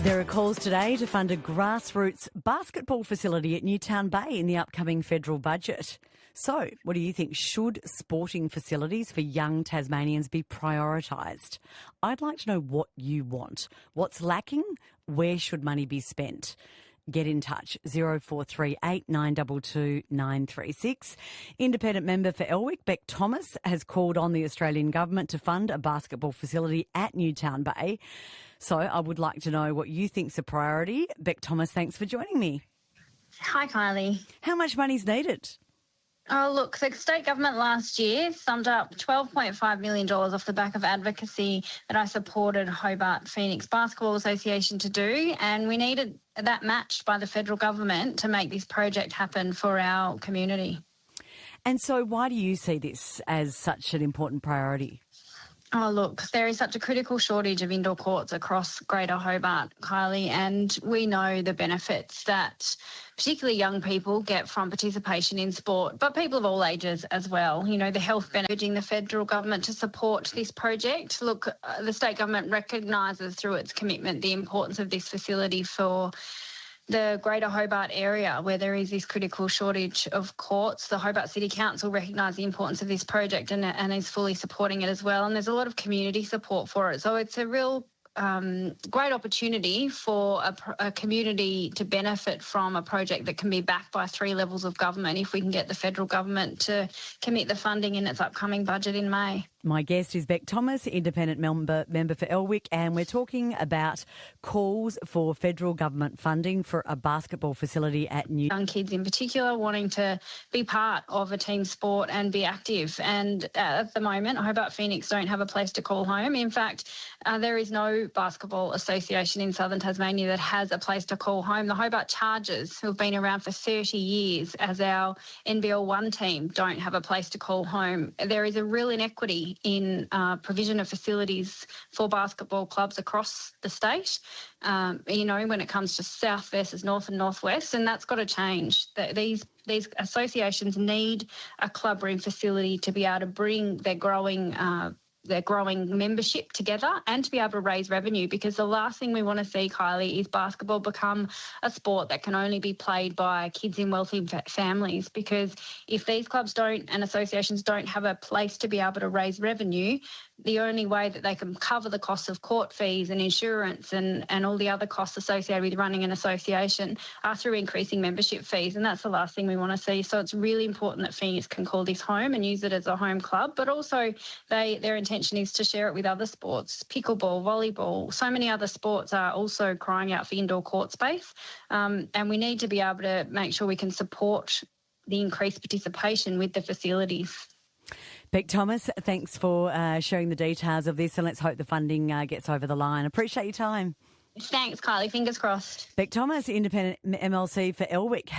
There are calls today to fund a grassroots basketball facility at Newtown Bay in the upcoming federal budget. So, what do you think? Should sporting facilities for young Tasmanians be prioritised? I'd like to know what you want. What's lacking? Where should money be spent? Get in touch, 0438 922 936. Independent member for Elwick, Bec Thomas, has called on the Australian government to fund a basketball facility at Newtown Bay. So I would like to know what you think's a priority. Bec Thomas, thanks for joining me. Hi, Kylie. How much money's needed? Oh, look, the state government last year summed up $12.5 million off the back of advocacy that I supported Hobart Phoenix Basketball Association to do, and we needed that matched by the federal government to make this project happen for our community. And so why do you see this as such an important priority? Oh, look, there is such a critical shortage of indoor courts across Greater Hobart, Kylie, and we know the benefits that particularly young people get from participation in sport, but people of all ages as well. You know, the health benefits, urging the federal government to support this project. Look, the state government recognises through its commitment the importance of this facility for the Greater Hobart area where there is this critical shortage of courts. The Hobart City Council recognised the importance of this project and is fully supporting it as well. And there's a lot of community support for it. So it's a real great opportunity for a community to benefit from a project that can be backed by three levels of government if we can get the federal government to commit the funding in its upcoming budget in May. My guest is Bec Thomas, independent member for Elwick, and we're talking about calls for federal government funding for a basketball facility at Young kids in particular wanting to be part of a team sport and be active. And at the moment, Hobart Phoenix don't have a place to call home. In fact, there is no basketball association in southern Tasmania that has a place to call home. The Hobart Chargers, who have been around for 30 years as our NBL 1 team, don't have a place to call home. There is a real inequity in provision of facilities for basketball clubs across the state, when it comes to south versus north and northwest, and that's got to change. These associations need a club room facility to be able to bring their growing membership together and to be able to raise revenue, because the last thing we want to see, Kylie, is basketball become a sport that can only be played by kids in wealthy families, because if these clubs don't and associations don't have a place to be able to raise revenue, the only way that they can cover the costs of court fees and insurance and all the other costs associated with running an association are through increasing membership fees, and that's the last thing we want to see. So it's really important that Phoenix can call this home and use it as a home club, but also their intention is to share it with other sports, pickleball, volleyball. So many other sports are also crying out for indoor court space, and we need to be able to make sure we can support the increased participation with the facilities. Bec Thomas, thanks for sharing the details of this, and let's hope the funding gets over the line. Appreciate your time. Thanks, Kylie. Fingers crossed. Bec Thomas, independent MLC for Elwick.